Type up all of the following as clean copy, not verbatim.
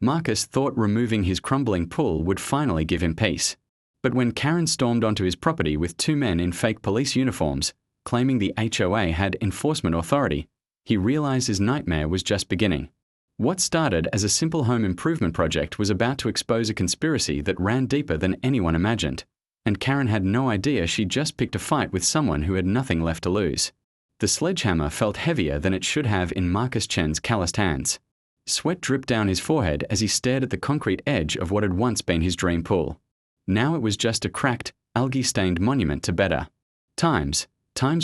Marcus thought removing his crumbling pool would finally give him peace. But when Karen stormed onto his property with two men in fake police uniforms, claiming the HOA had enforcement authority, he realized his nightmare was just beginning. What started as a simple home improvement project was about to expose a conspiracy that ran deeper than anyone imagined, and Karen had no idea she'd just picked a fight with someone who had nothing left to lose. The sledgehammer felt heavier than it should have in Marcus Chen's calloused hands. Sweat dripped down his forehead as he stared at the concrete edge of what had once been his dream pool. Now it was just a cracked, algae-stained monument to better times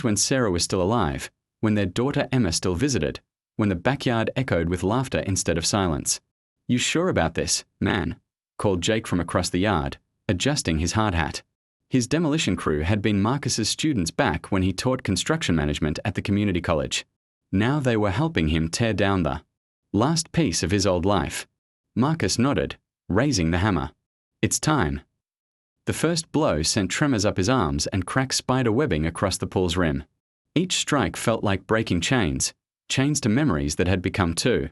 when Sarah was still alive, when their daughter Emma still visited, when the backyard echoed with laughter instead of silence. "You sure about this, man?" called Jake from across the yard, adjusting his hard hat. His demolition crew had been Marcus's students back when he taught construction management at the community college. Now they were helping him tear down the last piece of his old life. Marcus nodded, raising the hammer. "It's time." The first blow sent tremors up his arms and cracked spider webbing across the pool's rim. Each strike felt like breaking chains to memories that had become too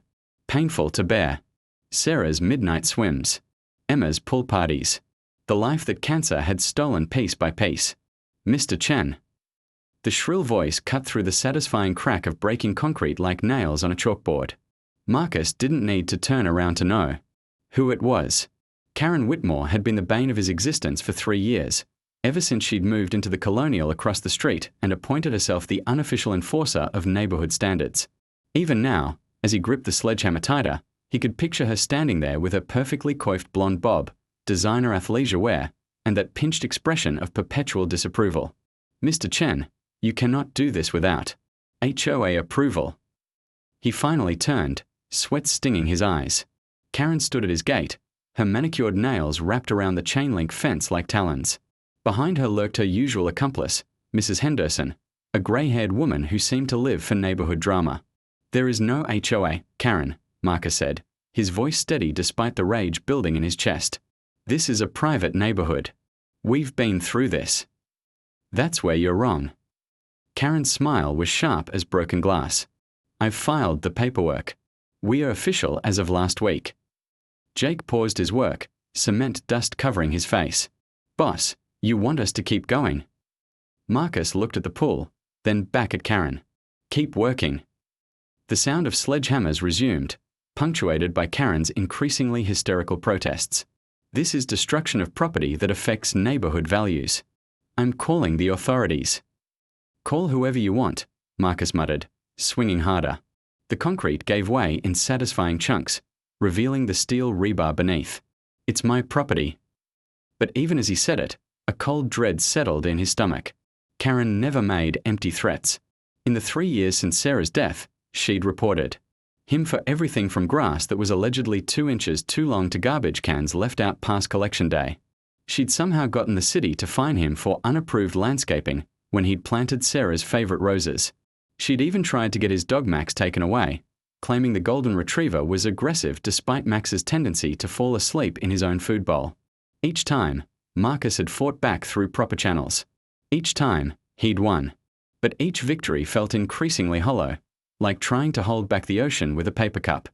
painful to bear. Sarah's midnight swims, Emma's pool parties, the life that cancer had stolen piece by piece. "Mr. Chen." The shrill voice cut through the satisfying crack of breaking concrete like nails on a chalkboard. Marcus didn't need to turn around to know who it was. Karen Whitmore had been the bane of his existence for 3 years, ever since she'd moved into the Colonial across the street and appointed herself the unofficial enforcer of neighborhood standards. Even now, as he gripped the sledgehammer tighter, he could picture her standing there with her perfectly coiffed blonde bob, designer athleisure wear, and that pinched expression of perpetual disapproval. "Mr. Chen, you cannot do this without HOA approval." He finally turned, sweat stinging his eyes. Karen stood at his gate, her manicured nails wrapped around the chain-link fence like talons. Behind her lurked her usual accomplice, Mrs. Henderson, a grey-haired woman who seemed to live for neighborhood drama. "There is no HOA, Karen," Marcus said, his voice steady despite the rage building in his chest. "This is a private neighborhood. We've been through this." "That's where you're wrong." Karen's smile was sharp as broken glass. "I've filed the paperwork. We are official as of last week." Jake paused his work, cement dust covering his face. "Boss, you want us to keep going?" Marcus looked at the pool, then back at Karen. "Keep working." The sound of sledgehammers resumed, punctuated by Karen's increasingly hysterical protests. "This is destruction of property that affects neighborhood values. I'm calling the authorities." "Call whoever you want," Marcus muttered, swinging harder. The concrete gave way in satisfying chunks, revealing the steel rebar beneath. "It's my property." But even as he said it, a cold dread settled in his stomach. Karen never made empty threats. In the 3 years since Sarah's death, she'd reported him for everything from grass that was allegedly 2 inches too long to garbage cans left out past collection day. She'd somehow gotten the city to fine him for unapproved landscaping when he'd planted Sarah's favorite roses. She'd even tried to get his dog Max taken away, claiming the golden retriever was aggressive despite Max's tendency to fall asleep in his own food bowl. Each time, Marcus had fought back through proper channels. Each time, he'd won. But each victory felt increasingly hollow, like trying to hold back the ocean with a paper cup.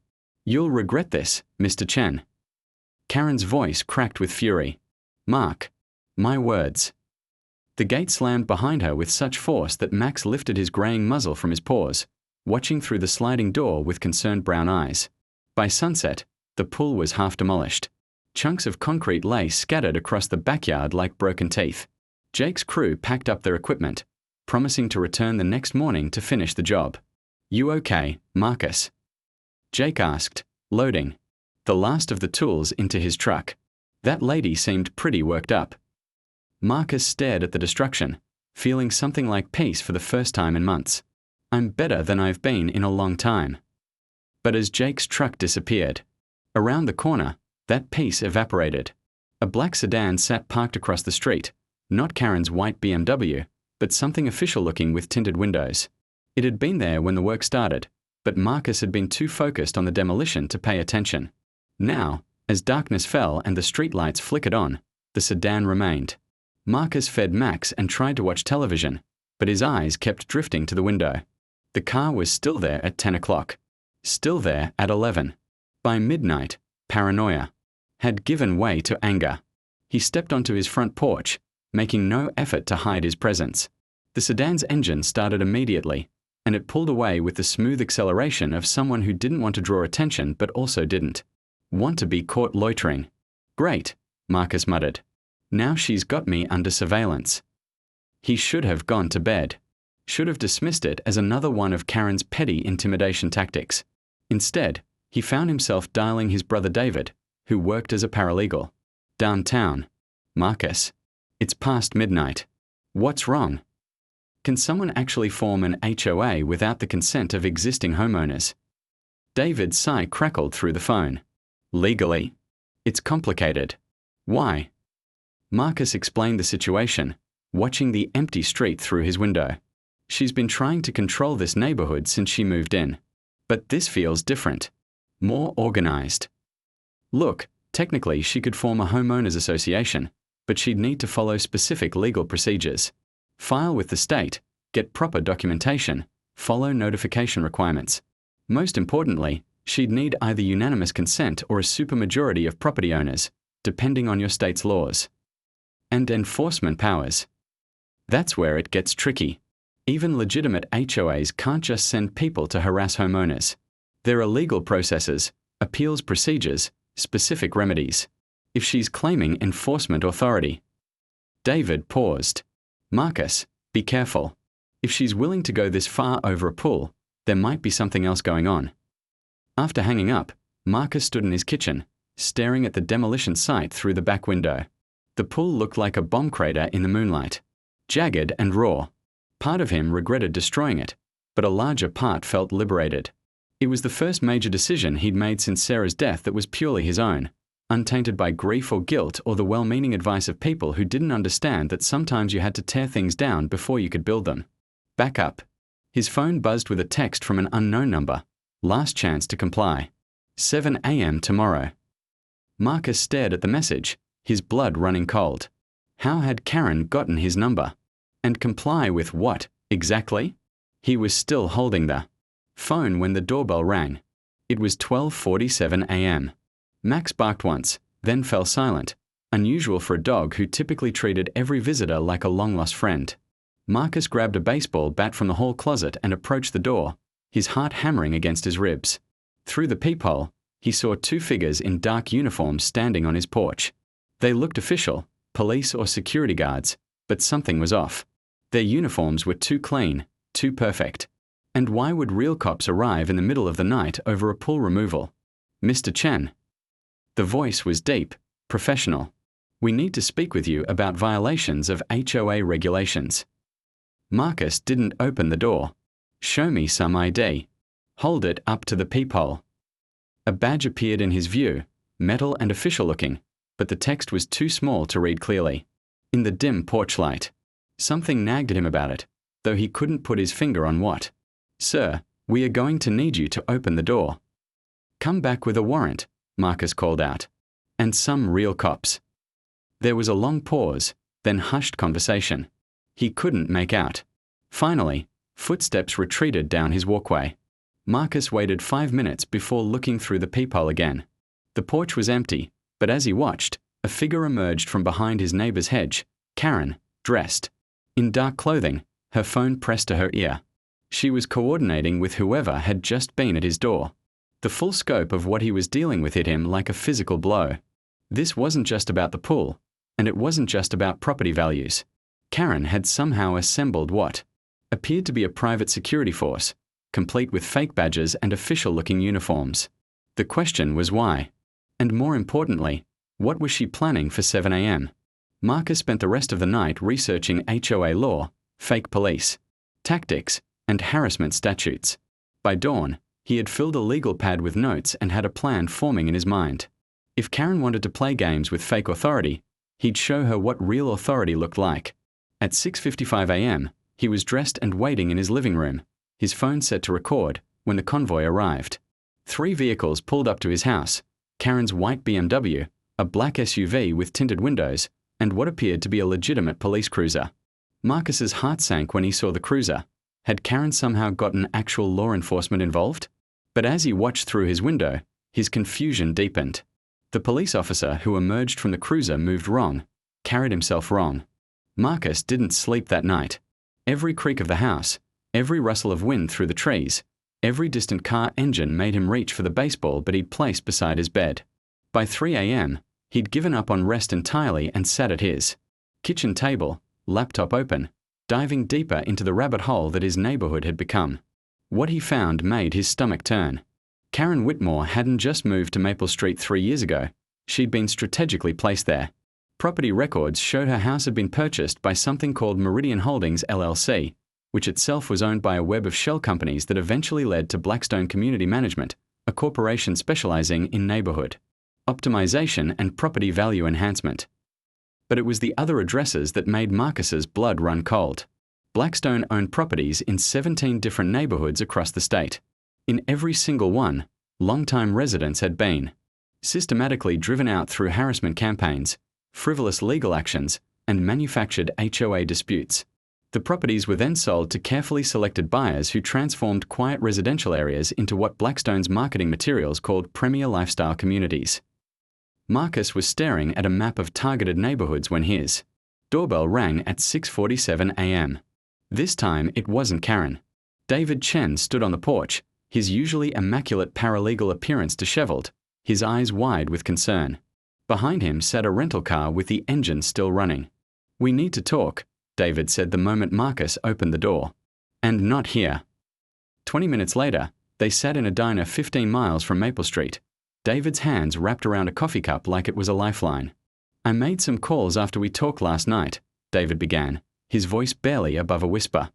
"You'll regret this, Mr. Chen." Karen's voice cracked with fury. "Mark, my words." The gate slammed behind her with such force that Max lifted his graying muzzle from his paws, watching through the sliding door with concerned brown eyes. By sunset, the pool was half demolished. Chunks of concrete lay scattered across the backyard like broken teeth. Jake's crew packed up their equipment, promising to return the next morning to finish the job. "You okay, Marcus?" Jake asked, loading the last of the tools into his truck. That lady seemed pretty worked up. Marcus stared at the destruction, feeling something like peace for the first time in months. "I'm better than I've been in a long time." But as Jake's truck disappeared, around the corner, that peace evaporated. A black sedan sat parked across the street, not Karen's white BMW, but something official-looking with tinted windows. It had been there when the work started, but Marcus had been too focused on the demolition to pay attention. Now, as darkness fell and the streetlights flickered on, the sedan remained. Marcus fed Max and tried to watch television, but his eyes kept drifting to the window. The car was still there at 10 o'clock. Still there at 11. By midnight, paranoia, had given way to anger. He stepped onto his front porch, making no effort to hide his presence. The sedan's engine started immediately, and it pulled away with the smooth acceleration of someone who didn't want to draw attention but also didn't want to be caught loitering. "Great," Marcus muttered. "Now she's got me under surveillance." He should have gone to bed. Should have dismissed it as another one of Karen's petty intimidation tactics. Instead, he found himself dialing his brother David, who worked as a paralegal. "Downtown. Marcus. It's past midnight. What's wrong? Can someone actually form an HOA without the consent of existing homeowners?" David's sigh crackled through the phone. "Legally? It's complicated." "Why?" Marcus explained the situation, watching the empty street through his window. "She's been trying to control this neighborhood since she moved in. But this feels different. More organized. Look, technically she could form a homeowners association, but she'd need to follow specific legal procedures. File with the state, get proper documentation, follow notification requirements. Most importantly, she'd need either unanimous consent or a supermajority of property owners, depending on your state's laws. And enforcement powers. That's where it gets tricky. Even legitimate HOAs can't just send people to harass homeowners. There are legal processes, appeals procedures, specific remedies. If she's claiming enforcement authority." David paused. "Marcus, be careful. If she's willing to go this far over a pool, there might be something else going on." After hanging up, Marcus stood in his kitchen, staring at the demolition site through the back window. The pool looked like a bomb crater in the moonlight. Jagged and raw. Part of him regretted destroying it, but a larger part felt liberated. It was the first major decision he'd made since Sarah's death that was purely his own, untainted by grief or guilt or the well-meaning advice of people who didn't understand that sometimes you had to tear things down before you could build them. Back up. His phone buzzed with a text from an unknown number. Last chance to comply. 7 a.m. tomorrow. Marcus stared at the message, his blood running cold. How had Karen gotten his number? And comply with what, exactly? He was still holding the phone when the doorbell rang. It was 12:47 a.m. Max barked once, then fell silent, unusual for a dog who typically treated every visitor like a long-lost friend. Marcus grabbed a baseball bat from the hall closet and approached the door, his heart hammering against his ribs. Through the peephole, he saw two figures in dark uniforms standing on his porch. They looked official, police or security guards, but something was off. Their uniforms were too clean, too perfect. And why would real cops arrive in the middle of the night over a pool removal? "Mr. Chen." The voice was deep, professional. "We need to speak with you about violations of HOA regulations." Marcus didn't open the door. "Show me some ID. Hold it up to the peephole." A badge appeared in his view, metal and official looking, but the text was too small to read clearly. In the dim porch light, something nagged at him about it, though he couldn't put his finger on what. "Sir, we are going to need you to open the door." "Come back with a warrant," Marcus called out. "And some real cops." There was a long pause, then hushed conversation. He couldn't make out. Finally, footsteps retreated down his walkway. Marcus waited 5 minutes before looking through the peephole again. The porch was empty, but as he watched, a figure emerged from behind his neighbor's hedge, Karen, dressed in dark clothing, her phone pressed to her ear. She was coordinating with whoever had just been at his door. The full scope of what he was dealing with hit him like a physical blow. This wasn't just about the pool, and it wasn't just about property values. Karen had somehow assembled what appeared to be a private security force, complete with fake badges and official-looking uniforms. The question was why? And more importantly, what was she planning for 7 a.m.? Marcus spent the rest of the night researching HOA law, fake police, tactics, and harassment statutes. By dawn, he had filled a legal pad with notes and had a plan forming in his mind. If Karen wanted to play games with fake authority, he'd show her what real authority looked like. At 6:55 a.m., he was dressed and waiting in his living room, his phone set to record, when the convoy arrived. 3 vehicles pulled up to his house: Karen's white BMW, a black SUV with tinted windows, and what appeared to be a legitimate police cruiser. Marcus's heart sank when he saw the cruiser. Had Karen somehow gotten actual law enforcement involved? But as he watched through his window, his confusion deepened. The police officer who emerged from the cruiser moved wrong, carried himself wrong. Marcus didn't sleep that night. Every creak of the house, every rustle of wind through the trees, every distant car engine made him reach for the baseball but he'd placed beside his bed. By 3 a.m., he'd given up on rest entirely and sat at his kitchen table, laptop open, diving deeper into the rabbit hole that his neighborhood had become. What he found made his stomach turn. Karen Whitmore hadn't just moved to Maple Street 3 years ago. She'd been strategically placed there. Property records showed her house had been purchased by something called Meridian Holdings LLC, which itself was owned by a web of shell companies that eventually led to Blackstone Community Management, a corporation specializing in neighborhood optimization and property value enhancement. But it was the other addresses that made Marcus's blood run cold. Blackstone owned properties in 17 different neighborhoods across the state. In every single one, long-time residents had been systematically driven out through harassment campaigns, frivolous legal actions, and manufactured HOA disputes. The properties were then sold to carefully selected buyers who transformed quiet residential areas into what Blackstone's marketing materials called premier lifestyle communities. Marcus was staring at a map of targeted neighborhoods when his doorbell rang at 6:47 a.m. This time it wasn't Karen. David Chen stood on the porch, his usually immaculate paralegal appearance disheveled, his eyes wide with concern. Behind him sat a rental car with the engine still running. "We need to talk," David said the moment Marcus opened the door. "And not here." 20 minutes later, they sat in a diner 15 miles from Maple Street, David's hands wrapped around a coffee cup like it was a lifeline. "I made some calls after we talked last night," David began, his voice barely above a whisper.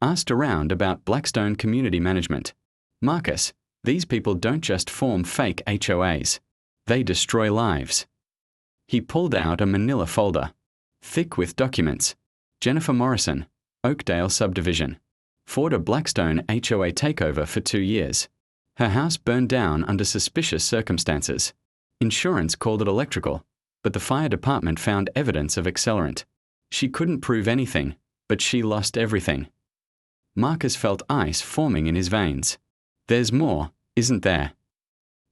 "Asked around about Blackstone Community Management. Marcus, these people don't just form fake HOAs. They destroy lives." He pulled out a manila folder, thick with documents. Jennifer Morrison, Oakdale Subdivision. Fought a Blackstone HOA takeover for 2 years. Her house burned down under suspicious circumstances. Insurance called it electrical, but the fire department found evidence of accelerant. She couldn't prove anything, but she lost everything. Marcus felt ice forming in his veins. "There's more, isn't there?"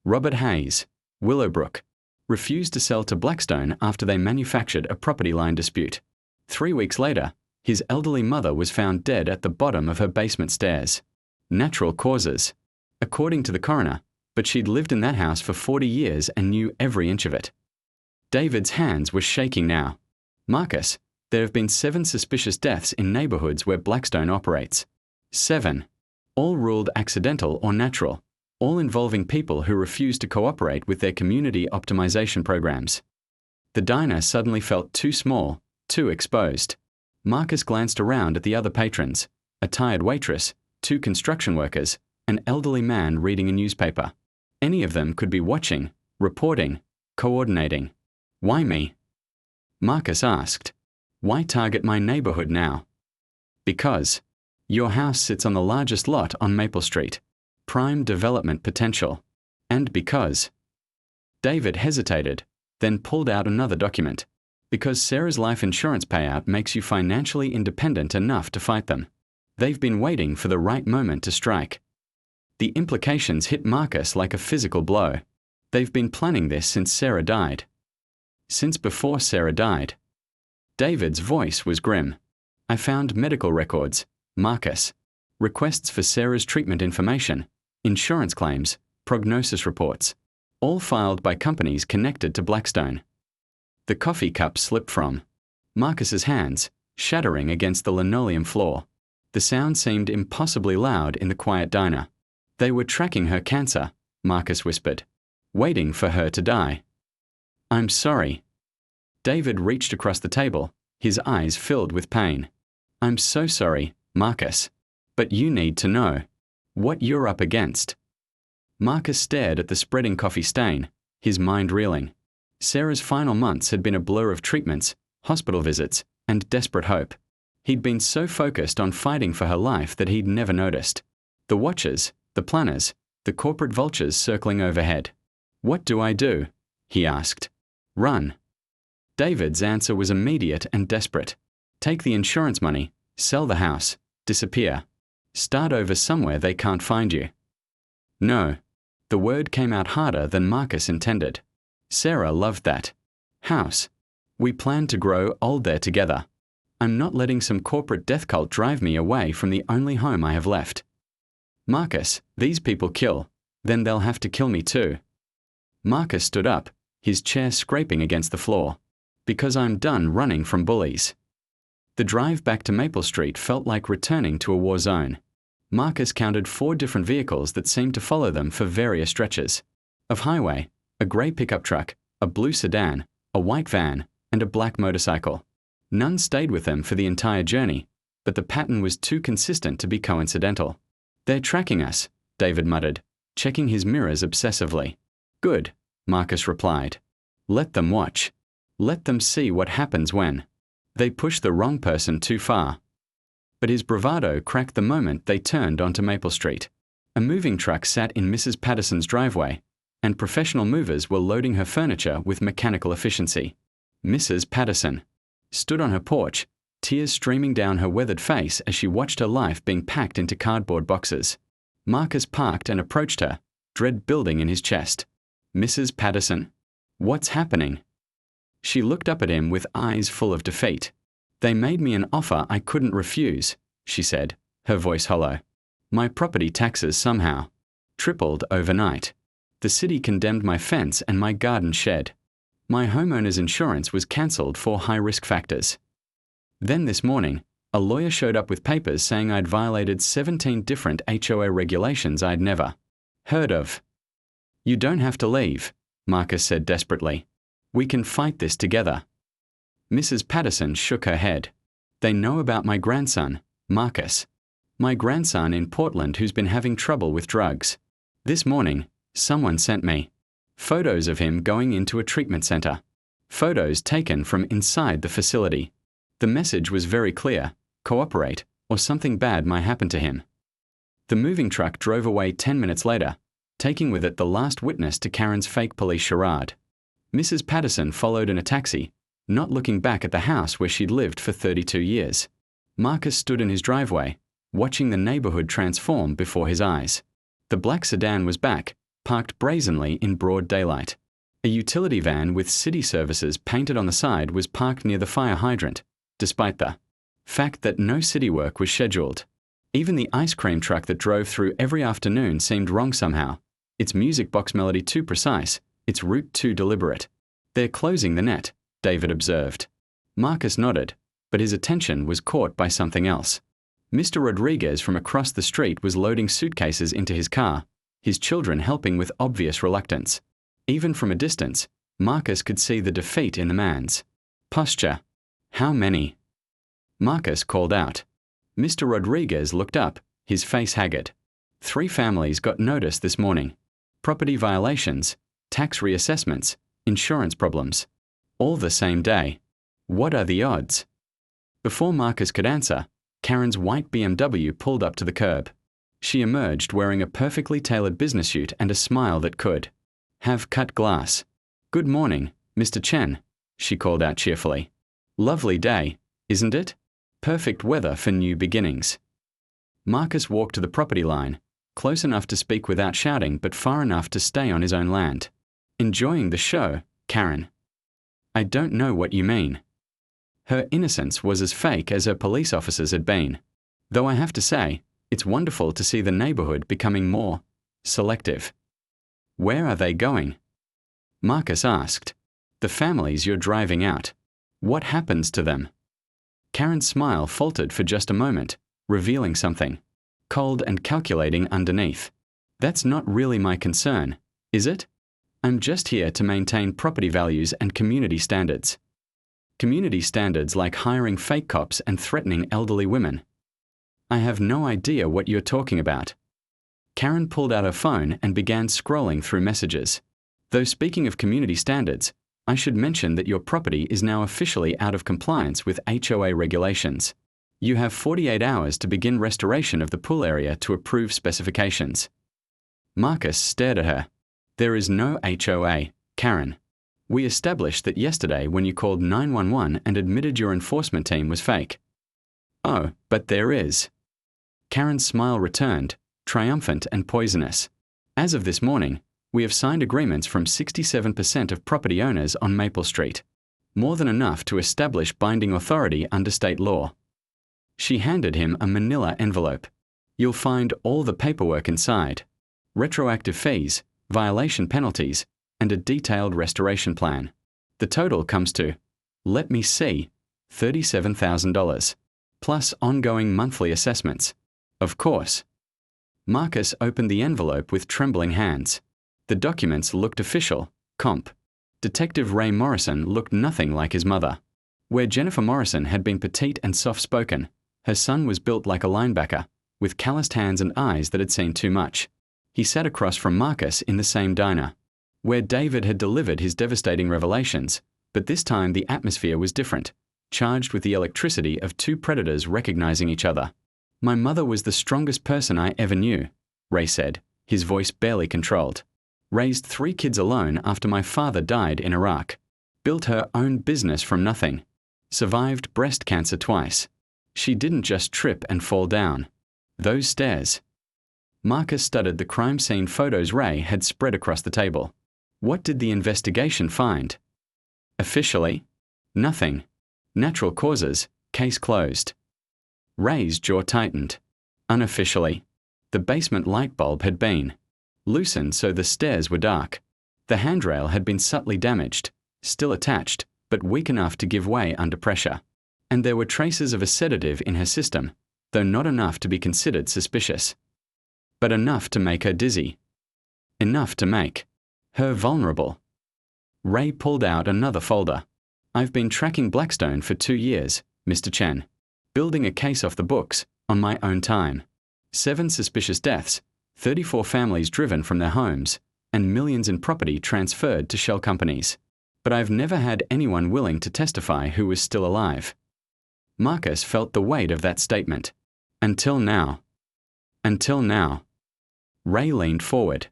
Robert Hayes, Willowbrook, refused to sell to Blackstone after they manufactured a property line dispute. 3 weeks later, his elderly mother was found dead at the bottom of her basement stairs. Natural causes, according to the coroner, but she'd lived in that house for 40 years and knew every inch of it. David's hands were shaking now. "Marcus, there have been 7 suspicious deaths in neighborhoods where Blackstone operates. 7. All ruled accidental or natural, all involving people who refused to cooperate with their community optimization programs." The diner suddenly felt too small, too exposed. Marcus glanced around at the other patrons, a tired waitress, 2 construction workers, an elderly man reading a newspaper. Any of them could be watching, reporting, coordinating. "Why me?" Marcus asked. "Why target my neighborhood now?" "Because your house sits on the largest lot on Maple Street. Prime development potential. And because..." David hesitated, then pulled out another document. "Because Sarah's life insurance payout makes you financially independent enough to fight them. They've been waiting for the right moment to strike." The implications hit Marcus like a physical blow. They've been planning this since Sarah died. Since before Sarah died. David's voice was grim. "I found medical records, Marcus. Requests for Sarah's treatment information, insurance claims, prognosis reports. All filed by companies connected to Blackstone." The coffee cup slipped from Marcus's hands, shattering against the linoleum floor. The sound seemed impossibly loud in the quiet diner. "They were tracking her cancer," Marcus whispered. "Waiting for her to die." "I'm sorry." David reached across the table, his eyes filled with pain. "I'm so sorry, Marcus. But you need to know what you're up against." Marcus stared at the spreading coffee stain, his mind reeling. Sarah's final months had been a blur of treatments, hospital visits, and desperate hope. He'd been so focused on fighting for her life that he'd never noticed. The watchers, the planners, the corporate vultures circling overhead. "What do I do?" he asked. "Run." David's answer was immediate and desperate. "Take the insurance money, sell the house, disappear. Start over somewhere they can't find you." "No." The word came out harder than Marcus intended. Sarah loved that house. We planned to grow old there together. I'm not letting some corporate death cult drive me away from the only home I have left. Marcus, these people kill. Then they'll have to kill me too. Marcus stood up, his chair scraping against the floor. Because I'm done running from bullies. The drive back to Maple Street felt like returning to a war zone. Marcus counted 4 different vehicles that seemed to follow them for various stretches of highway, a grey pickup truck, a blue sedan, a white van, and a black motorcycle. None stayed with them for the entire journey, but the pattern was too consistent to be coincidental. They're tracking us, David muttered, checking his mirrors obsessively. Good, Marcus replied. Let them watch. Let them see what happens when they push the wrong person too far. But his bravado cracked the moment they turned onto Maple Street. A moving truck sat in Mrs. Patterson's driveway, and professional movers were loading her furniture with mechanical efficiency. Mrs. Patterson stood on her porch, tears streaming down her weathered face as she watched her life being packed into cardboard boxes. Marcus parked and approached her, dread building in his chest. Mrs. Patterson, what's happening? She looked up at him with eyes full of defeat. They made me an offer I couldn't refuse, she said, her voice hollow. My property taxes somehow tripled overnight. The city condemned my fence and my garden shed. My homeowner's insurance was cancelled for high-risk factors. Then this morning, a lawyer showed up with papers saying I'd violated 17 different HOA regulations I'd never heard of. You don't have to leave, Marcus said desperately. We can fight this together. Mrs. Patterson shook her head. They know about my grandson, Marcus. My grandson in Portland who's been having trouble with drugs. This morning, someone sent me photos of him going into a treatment center. Photos taken from inside the facility. The message was very clear: cooperate, or something bad might happen to him. The moving truck drove away 10 minutes later, taking with it the last witness to Karen's fake police charade. Mrs. Patterson followed in a taxi, not looking back at the house where she'd lived for 32 years. Marcus stood in his driveway, watching the neighborhood transform before his eyes. The black sedan was back, parked brazenly in broad daylight. A utility van with city services painted on the side was parked near the fire hydrant, despite the fact that no city work was scheduled. Even the ice cream truck that drove through every afternoon seemed wrong somehow, its music box melody too precise, its route too deliberate. They're closing the net, David observed. Marcus nodded, but his attention was caught by something else. Mr. Rodriguez from across the street was loading suitcases into his car, his children helping with obvious reluctance. Even from a distance, Marcus could see the defeat in the man's posture. How many? Marcus called out. Mr. Rodriguez looked up, his face haggard. 3 families got notice this morning. Property violations, tax reassessments, insurance problems. All the same day. What are the odds? Before Marcus could answer, Karen's white BMW pulled up to the curb. She emerged wearing a perfectly tailored business suit and a smile that could have cut glass. Good morning, Mr. Chen, she called out cheerfully. Lovely day, isn't it? Perfect weather for new beginnings. Marcus walked to the property line, close enough to speak without shouting but far enough to stay on his own land. Enjoying the show, Karen? I don't know what you mean. Her innocence was as fake as her police officers had been. Though I have to say, it's wonderful to see the neighborhood becoming more selective. Where are they going? Marcus asked. The families you're driving out. What happens to them? Karen's smile faltered for just a moment, revealing something cold and calculating underneath. That's not really my concern, is it? I'm just here to maintain property values and community standards. Community standards like hiring fake cops and threatening elderly women. I have no idea what you're talking about. Karen pulled out her phone and began scrolling through messages. Though speaking of community standards, I should mention that your property is now officially out of compliance with HOA regulations. You have 48 hours to begin restoration of the pool area to approve specifications. Marcus stared at her. There is no HOA, Karen. We established that yesterday when you called 911 and admitted your enforcement team was fake. Oh, but there is. Karen's smile returned, triumphant and poisonous. As of this morning, We have signed agreements from 67% of property owners on Maple Street. More than enough to establish binding authority under state law. She handed him a manila envelope. You'll find all the paperwork inside. Retroactive fees, violation penalties, and a detailed restoration plan. The total comes to, let me see, $37,000, plus ongoing monthly assessments. Of course. Marcus opened the envelope with trembling hands. The documents looked official, comp. Detective Ray Morrison looked nothing like his mother. Where Jennifer Morrison had been petite and soft-spoken, her son was built like a linebacker, with calloused hands and eyes that had seen too much. He sat across from Marcus in the same diner. Where David had delivered his devastating revelations, but this time the atmosphere was different, charged with the electricity of two predators recognizing each other. My mother was the strongest person I ever knew, Ray said, his voice barely controlled. Raised 3 kids alone after my father died in Iraq. Built her own business from nothing. Survived breast cancer twice. She didn't just trip and fall down. Those stairs. Marcus studied the crime scene photos Ray had spread across the table. What did the investigation find? Officially? Nothing. Natural causes, case closed. Ray's jaw tightened. Unofficially, the basement light bulb had been loosened so the stairs were dark. The handrail had been subtly damaged, still attached, but weak enough to give way under pressure. And there were traces of a sedative in her system, though not enough to be considered suspicious. But enough to make her dizzy. Enough to make her vulnerable. Ray pulled out another folder. I've been tracking Blackstone for 2 years, Mr. Chen. Building a case off the books, on my own time. 7 suspicious deaths, 34 families driven from their homes, and millions in property transferred to shell companies. But I've never had anyone willing to testify who was still alive. Marcus felt the weight of that statement. Until now. Until now. Ray leaned forward.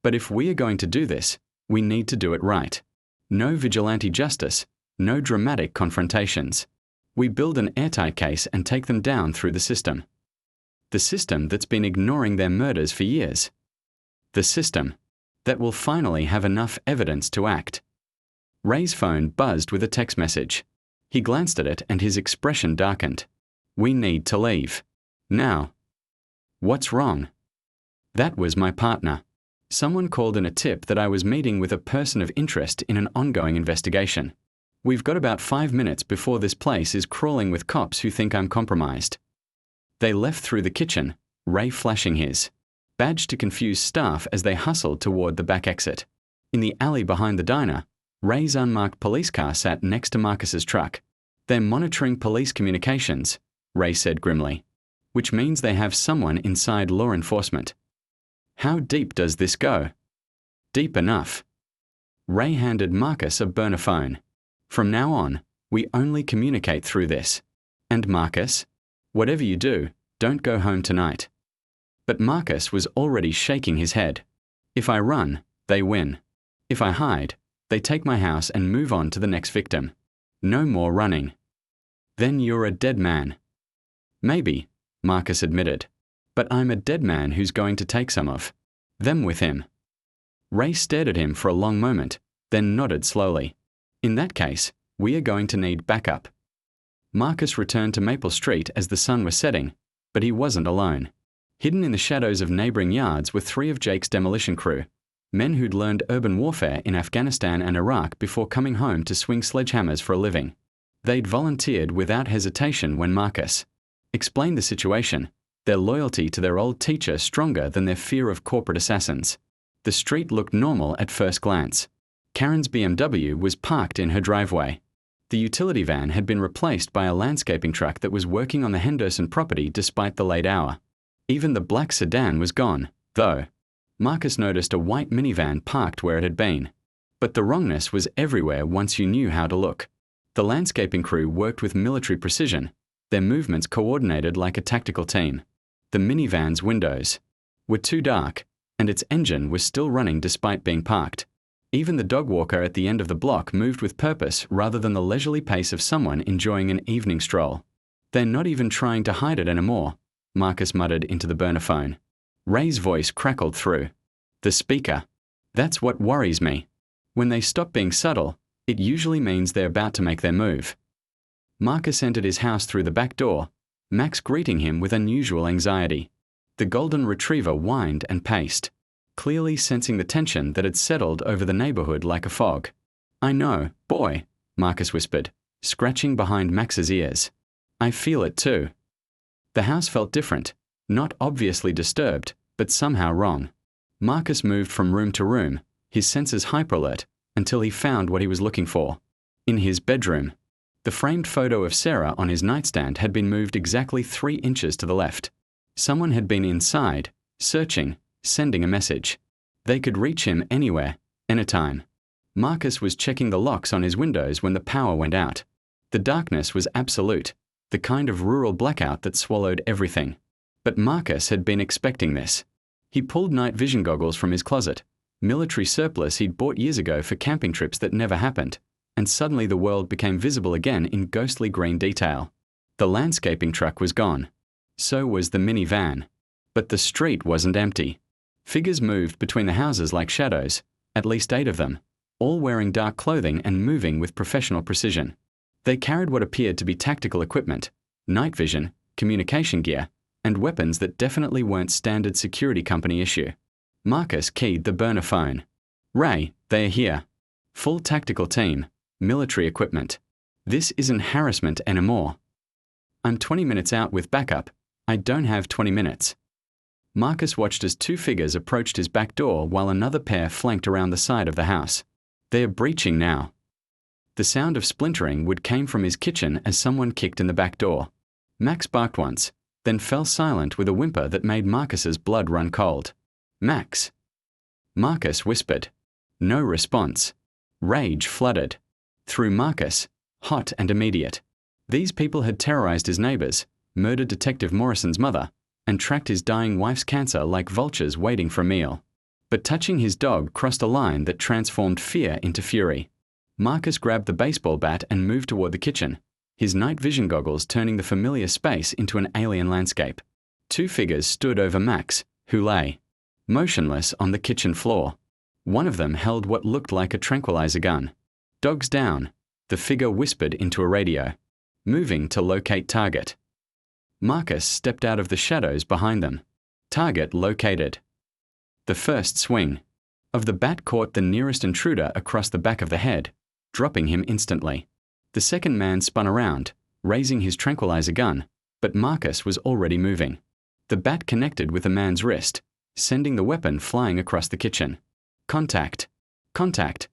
But if we are going to do this, we need to do it right. No vigilante justice, no dramatic confrontations. We build an airtight case and take them down through the system. The system that's been ignoring their murders for years. The system that will finally have enough evidence to act. Ray's phone buzzed with a text message. He glanced at it and his expression darkened. We need to leave. Now. What's wrong? That was my partner. Someone called in a tip that I was meeting with a person of interest in an ongoing investigation. We've got about 5 minutes before this place is crawling with cops who think I'm compromised. They left through the kitchen, Ray flashing his badge to confuse staff as they hustled toward the back exit. In the alley behind the diner, Ray's unmarked police car sat next to Marcus's truck. They're monitoring police communications, Ray said grimly, which means they have someone inside law enforcement. How deep does this go? Deep enough. Ray handed Marcus a burner phone. From now on, we only communicate through this. And Marcus, whatever you do, don't go home tonight. But Marcus was already shaking his head. If I run, they win. If I hide, they take my house and move on to the next victim. No more running. Then you're a dead man. Maybe, Marcus admitted. But I'm a dead man who's going to take some of them with him. Ray stared at him for a long moment, then nodded slowly. In that case, we are going to need backup. Marcus returned to Maple Street as the sun was setting, but he wasn't alone. Hidden in the shadows of neighboring yards were 3 of Jake's demolition crew, men who'd learned urban warfare in Afghanistan and Iraq before coming home to swing sledgehammers for a living. They'd volunteered without hesitation when Marcus explained the situation, their loyalty to their old teacher stronger than their fear of corporate assassins. The street looked normal at first glance. Karen's BMW was parked in her driveway. The utility van had been replaced by a landscaping truck that was working on the Henderson property despite the late hour. Even the black sedan was gone, though. Marcus noticed a white minivan parked where it had been. But the wrongness was everywhere once you knew how to look. The landscaping crew worked with military precision, their movements coordinated like a tactical team. The minivan's windows were too dark, and its engine was still running despite being parked. Even the dog walker at the end of the block moved with purpose rather than the leisurely pace of someone enjoying an evening stroll. They're not even trying to hide it anymore, Marcus muttered into the burner phone. Ray's voice crackled through the speaker. That's what worries me. When they stop being subtle, it usually means they're about to make their move. Marcus entered his house through the back door, Max greeting him with unusual anxiety. The golden retriever whined and paced, clearly sensing the tension that had settled over the neighborhood like a fog. "I know, boy," Marcus whispered, scratching behind Max's ears. "I feel it too." The house felt different, not obviously disturbed, but somehow wrong. Marcus moved from room to room, his senses hyperalert, until he found what he was looking for. In his bedroom. The framed photo of Sarah on his nightstand had been moved exactly 3 inches to the left. Someone had been inside, searching, sending a message. They could reach him anywhere, anytime. Marcus was checking the locks on his windows when the power went out. The darkness was absolute, the kind of rural blackout that swallowed everything. But Marcus had been expecting this. He pulled night vision goggles from his closet, military surplus he'd bought years ago for camping trips that never happened, and suddenly the world became visible again in ghostly green detail. The landscaping truck was gone. So was the minivan. But the street wasn't empty. Figures moved between the houses like shadows, at least 8 of them, all wearing dark clothing and moving with professional precision. They carried what appeared to be tactical equipment, night vision, communication gear, and weapons that definitely weren't standard security company issue. Marcus keyed the burner phone. "Ray, they are here. Full tactical team, military equipment. This isn't harassment anymore. I'm 20 minutes out with backup. I don't have 20 minutes. Marcus watched as 2 figures approached his back door while another pair flanked around the side of the house. They're breaching now. The sound of splintering would came from his kitchen as someone kicked in the back door. Max barked once, then fell silent with a whimper that made Marcus's blood run cold. "Max." Marcus whispered. No response. Rage flooded. Through Marcus, hot and immediate. These people had terrorized his neighbors, murdered Detective Morrison's mother, and tracked his dying wife's cancer like vultures waiting for a meal. But touching his dog crossed a line that transformed fear into fury. Marcus grabbed the baseball bat and moved toward the kitchen, his night vision goggles turning the familiar space into an alien landscape. 2 figures stood over Max, who lay motionless on the kitchen floor. One of them held what looked like a tranquilizer gun. "Dogs down," the figure whispered into a radio. "Moving to locate target." Marcus stepped out of the shadows behind them. Target located. The first swing of the bat caught the nearest intruder across the back of the head, dropping him instantly. The second man spun around, raising his tranquilizer gun, but Marcus was already moving. The bat connected with the man's wrist, sending the weapon flying across the kitchen. "Contact! Contact!"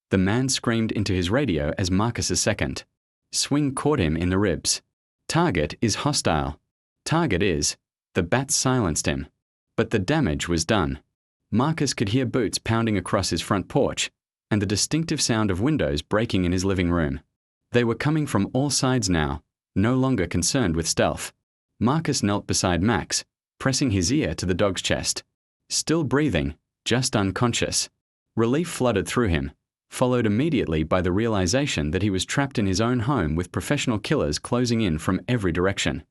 The man screamed into his radio as Marcus's second swing caught him in the ribs. "Target is hostile. Target is." The bat silenced him. But the damage was done. Marcus could hear boots pounding across his front porch, and the distinctive sound of windows breaking in his living room. They were coming from all sides now, no longer concerned with stealth. Marcus knelt beside Max, pressing his ear to the dog's chest. Still breathing, just unconscious. Relief flooded through him, followed immediately by the realization that he was trapped in his own home with professional killers closing in from every direction.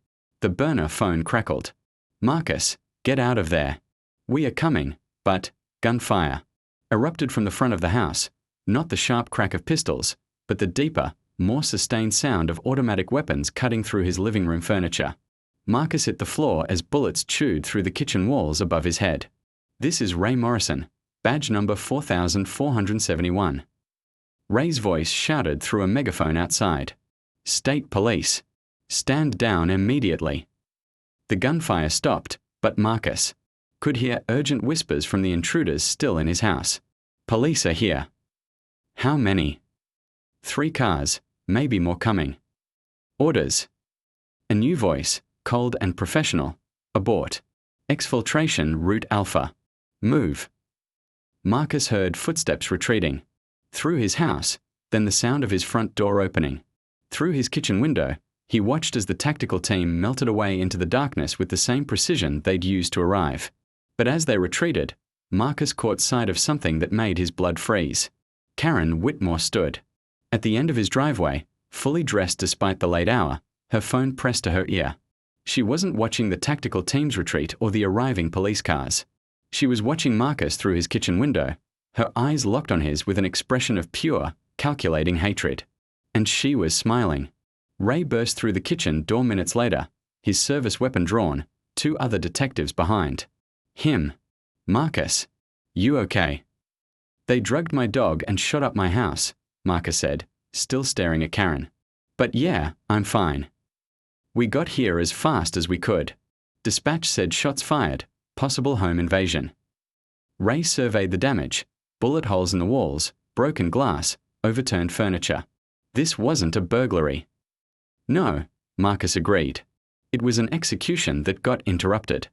The burner phone crackled. "Marcus, get out of there. We are coming," but gunfire erupted from the front of the house, not the sharp crack of pistols, but the deeper, more sustained sound of automatic weapons cutting through his living room furniture. Marcus hit the floor as bullets chewed through the kitchen walls above his head. "This is Ray Morrison, badge number 4471. Ray's voice shouted through a megaphone outside. "State Police. Stand down immediately." The gunfire stopped, but Marcus could hear urgent whispers from the intruders still in his house. "Police are here." "How many?" 3 cars, maybe more coming. "Orders." A new voice, cold and professional. "Abort. Exfiltration route Alpha. Move." Marcus heard footsteps retreating. Through his house, then the sound of his front door opening. Through his kitchen window, he watched as the tactical team melted away into the darkness with the same precision they'd used to arrive. But as they retreated, Marcus caught sight of something that made his blood freeze. Karen Whitmore stood. At the end of his driveway, fully dressed despite the late hour, her phone pressed to her ear. She wasn't watching the tactical team's retreat or the arriving police cars. She was watching Marcus through his kitchen window, Her eyes locked on his with an expression of pure, calculating hatred. And she was smiling. Ray burst through the kitchen door minutes later, his service weapon drawn, 2 other detectives behind. Him. Marcus. You okay? They drugged my dog and shot up my house, Marcus said, still staring at Karen. But yeah, I'm fine. We got here as fast as we could. Dispatch said shots fired, possible home invasion. Ray surveyed the damage, bullet holes in the walls, broken glass, overturned furniture. This wasn't a burglary. No, Marcus agreed. It was an execution that got interrupted.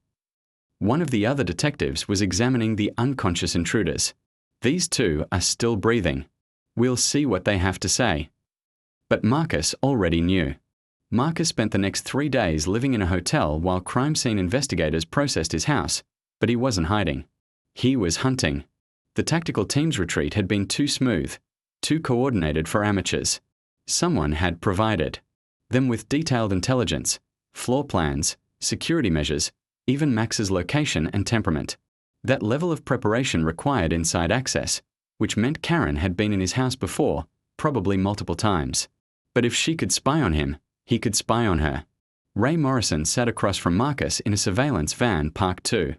One of the other detectives was examining the unconscious intruders. These 2 are still breathing. We'll see what they have to say. But Marcus already knew. Marcus spent the next 3 days living in a hotel while crime scene investigators processed his house, but he wasn't hiding. He was hunting. The tactical team's retreat had been too smooth, too coordinated for amateurs. Someone had provided them with detailed intelligence, floor plans, security measures, even Max's location and temperament. That level of preparation required inside access, which meant Karen had been in his house before, probably multiple times. But if she could spy on him, he could spy on her. Ray Morrison sat across from Marcus in a surveillance van parked 2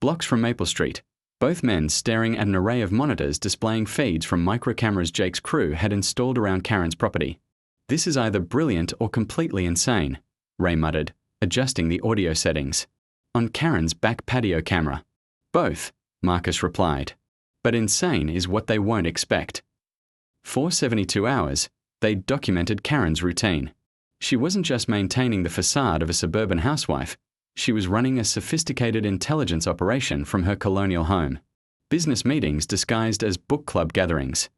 blocks from Maple Street, both men staring at an array of monitors displaying feeds from microcameras Jake's crew had installed around Karen's property. This is either brilliant or completely insane, Ray muttered, adjusting the audio settings. On Karen's back patio camera. Both, Marcus replied. But insane is what they won't expect. For 72 hours, they documented Karen's routine. She wasn't just maintaining the facade of a suburban housewife, she was running a sophisticated intelligence operation from her colonial home. Business meetings disguised as book club gatherings,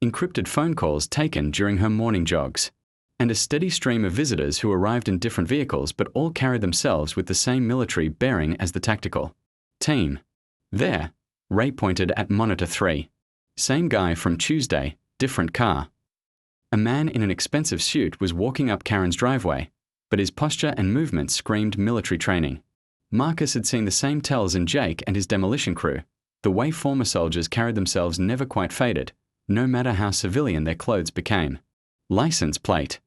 encrypted phone calls taken during her morning jogs, and a steady stream of visitors who arrived in different vehicles but all carried themselves with the same military bearing as the tactical team. There, Ray pointed at monitor 3. Same guy from Tuesday, different car. A man in an expensive suit was walking up Karen's driveway, but his posture and movements screamed military training. Marcus had seen the same tells in Jake and his demolition crew. The way former soldiers carried themselves never quite faded, no matter how civilian their clothes became. License plate?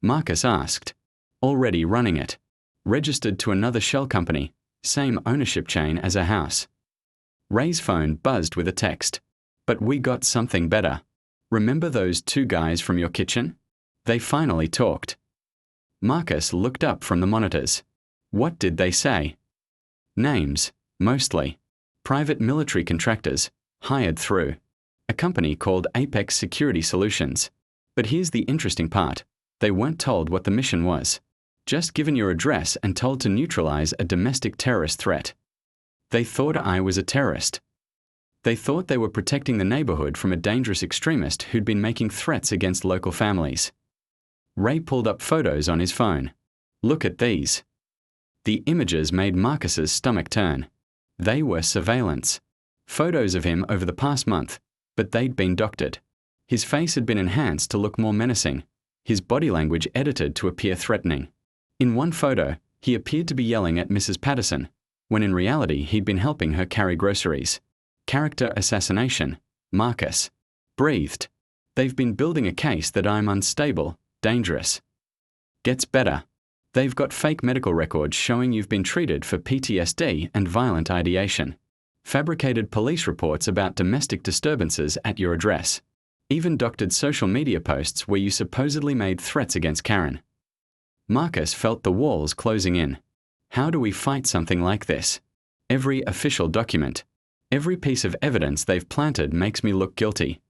Marcus asked. Already running it. Registered to another shell company, same ownership chain as a house. Ray's phone buzzed with a text. But we got something better. Remember those 2 guys from your kitchen? They finally talked. Marcus looked up from the monitors. What did they say? Names, mostly. Private military contractors, hired through a company called Apex Security Solutions. But here's the interesting part. They weren't told what the mission was. Just given your address and told to neutralize a domestic terrorist threat. They thought I was a terrorist. They thought they were protecting the neighborhood from a dangerous extremist who'd been making threats against local families. Ray pulled up photos on his phone. Look at these. The images made Marcus's stomach turn. They were surveillance. Photos of him over the past month, but they'd been doctored. His face had been enhanced to look more menacing, his body language edited to appear threatening. In one photo, he appeared to be yelling at Mrs. Patterson, when in reality he'd been helping her carry groceries. Character assassination, Marcus. Breathed. They've been building a case that I'm unstable, dangerous. Gets better. They've got fake medical records showing you've been treated for PTSD and violent ideation. Fabricated police reports about domestic disturbances at your address. Even doctored social media posts where you supposedly made threats against Karen. Marcus felt the walls closing in. How do we fight something like this? Every official document, every piece of evidence they've planted makes me look guilty.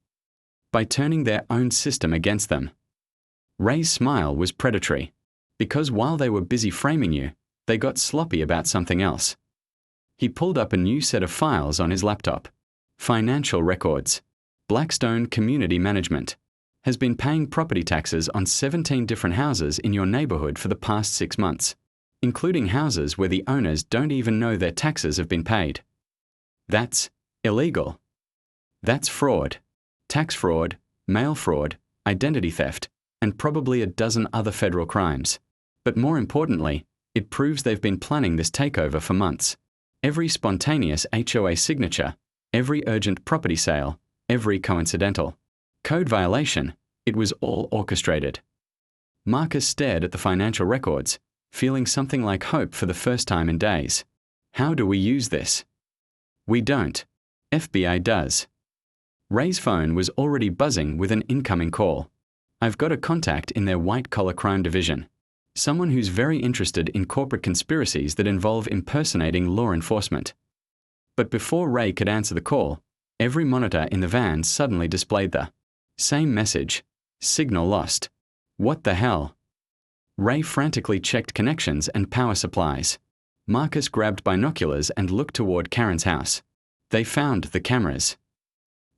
By turning their own system against them. Ray's smile was predatory. Because while they were busy framing you, they got sloppy about something else. He pulled up a new set of files on his laptop. Financial records. Blackstone Community Management has been paying property taxes on 17 different houses in your neighborhood for the past 6 months, including houses where the owners don't even know their taxes have been paid. That's illegal. That's fraud. Tax fraud, mail fraud, identity theft, and probably a dozen other federal crimes. But more importantly, it proves they've been planning this takeover for months. Every spontaneous HOA signature, Every urgent property sale, every coincidental code violation, it was all orchestrated. Marcus stared at the financial records, feeling something like hope for the first time in days. How do we use this? We don't. FBI does. Ray's phone was already buzzing with an incoming call. I've got a contact in their white-collar crime division. Someone who's very interested in corporate conspiracies that involve impersonating law enforcement. But before Ray could answer the call, every monitor in the van suddenly displayed the same message. Signal lost. What the hell? Ray frantically checked connections and power supplies. Marcus grabbed binoculars and looked toward Karen's house. They found the cameras.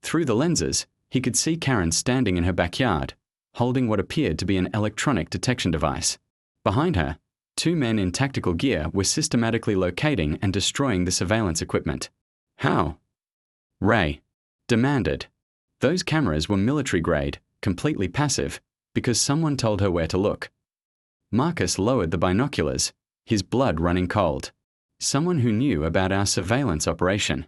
Through the lenses, he could see Karen standing in her backyard, holding what appeared to be an electronic detection device. Behind her, two men in tactical gear were systematically locating and destroying the surveillance equipment. How? Ray demanded. Those cameras were military-grade, completely passive, because someone told her where to look. Marcus lowered the binoculars, his blood running cold. Someone who knew about our surveillance operation.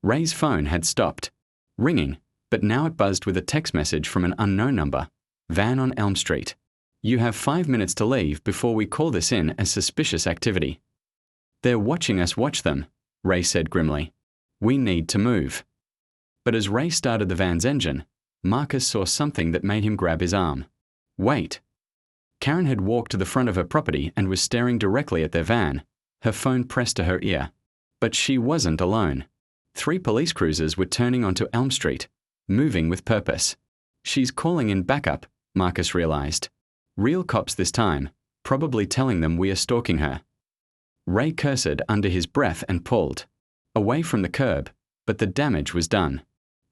Ray's phone had stopped ringing, but now it buzzed with a text message from an unknown number. Van on Elm Street. You have 5 minutes to leave before we call this in as suspicious activity. They're watching us watch them, Ray said grimly. We need to move. But as Ray started the van's engine, Marcus saw something that made him grab his arm. Wait. Karen had walked to the front of her property and was staring directly at their van, her phone pressed to her ear. But she wasn't alone. 3 police cruisers were turning onto Elm Street, moving with purpose. She's calling in backup, Marcus realized. Real cops this time, probably telling them we are stalking her. Ray cursed under his breath and pulled away from the curb, but the damage was done.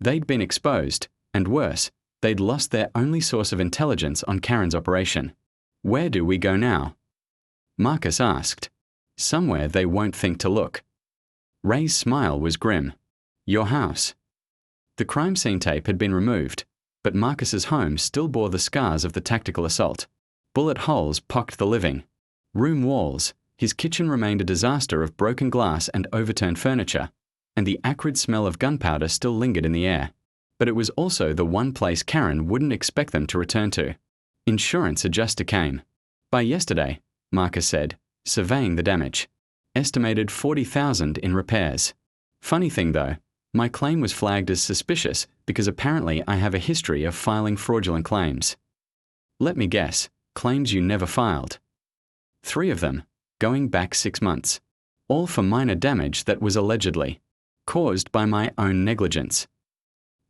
They'd been exposed, and worse, they'd lost their only source of intelligence on Karen's operation. Where do we go now? Marcus asked. Somewhere they won't think to look. Ray's smile was grim. Your house. The crime scene tape had been removed, but Marcus's home still bore the scars of the tactical assault. Bullet holes pocked the living room walls, his kitchen remained a disaster of broken glass and overturned furniture, and the acrid smell of gunpowder still lingered in the air. But it was also the one place Karen wouldn't expect them to return to. Insurance adjuster came. By yesterday, Marcus said, surveying the damage. Estimated $40,000 in repairs. Funny thing though, my claim was flagged as suspicious because apparently I have a history of filing fraudulent claims. Let me guess, claims you never filed. 3 of them, going back 6 months. All for minor damage that was allegedly caused by my own negligence.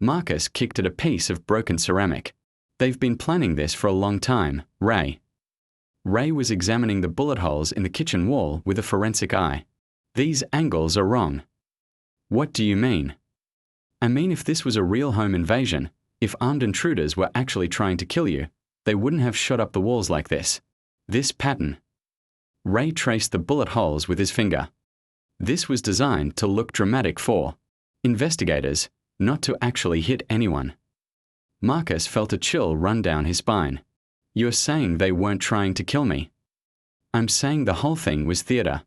Marcus kicked at a piece of broken ceramic. They've been planning this for a long time, Ray. Ray was examining the bullet holes in the kitchen wall with a forensic eye. These angles are wrong. What do you mean? I mean, if this was a real home invasion, if armed intruders were actually trying to kill you, they wouldn't have shot up the walls like this. This pattern. Ray traced the bullet holes with his finger. This was designed to look dramatic for investigators, not to actually hit anyone. Marcus felt a chill run down his spine. You're saying they weren't trying to kill me? I'm saying the whole thing was theater.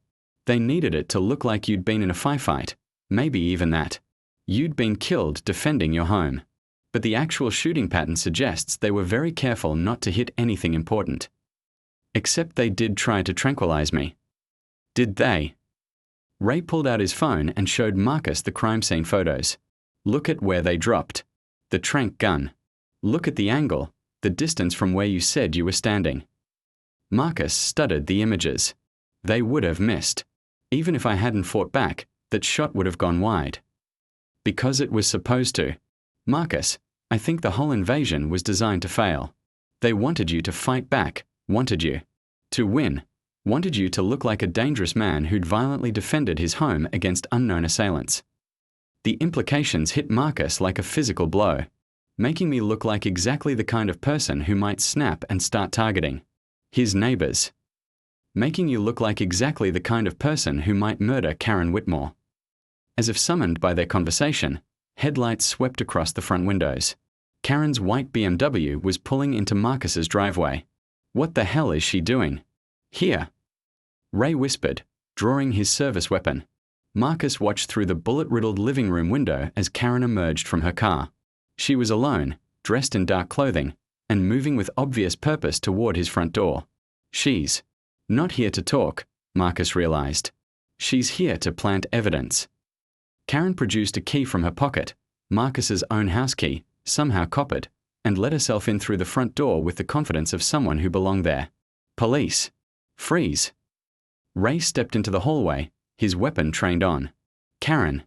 They needed it to look like you'd been in a firefight, maybe even that. You'd been killed defending your home. But the actual shooting pattern suggests they were very careful not to hit anything important. Except they did try to tranquilize me. Did they? Ray pulled out his phone and showed Marcus the crime scene photos. Look at where they dropped. The tranq gun. Look at the angle, the distance from where you said you were standing. Marcus studied the images. They would have missed. Even if I hadn't fought back, that shot would have gone wide. Because it was supposed to. Marcus, I think the whole invasion was designed to fail. They wanted you to fight back, wanted you to win, wanted you to look like a dangerous man who'd violently defended his home against unknown assailants. The implications hit Marcus like a physical blow, making me look like exactly the kind of person who might snap and start targeting his neighbors. Making you look like exactly the kind of person who might murder Karen Whitmore. As if summoned by their conversation, headlights swept across the front windows. Karen's white BMW was pulling into Marcus's driveway. What the hell is she doing? Here. Ray whispered, drawing his service weapon. Marcus watched through the bullet-riddled living room window as Karen emerged from her car. She was alone, dressed in dark clothing, and moving with obvious purpose toward his front door. She's not here to talk, Marcus realized. She's here to plant evidence. Karen produced a key from her pocket, Marcus's own house key, somehow coppered, and let herself in through the front door with the confidence of someone who belonged there. Police. Freeze. Ray stepped into the hallway, his weapon trained on. Karen.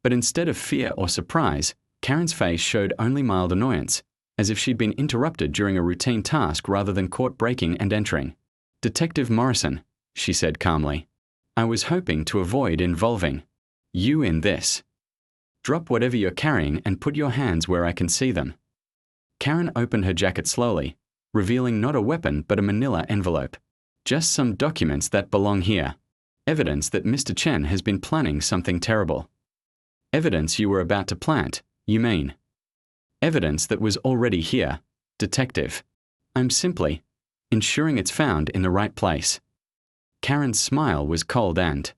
But instead of fear or surprise, Karen's face showed only mild annoyance, as if she'd been interrupted during a routine task rather than caught breaking and entering. Detective Morrison, she said calmly. I was hoping to avoid involving you in this. Drop whatever you're carrying and put your hands where I can see them. Karen opened her jacket slowly, revealing not a weapon but a manila envelope. Just some documents that belong here. Evidence that Mr. Chen has been planning something terrible. Evidence you were about to plant, you mean? Evidence that was already here, detective. I'm simply ensuring it's found in the right place. Karen's smile was cold and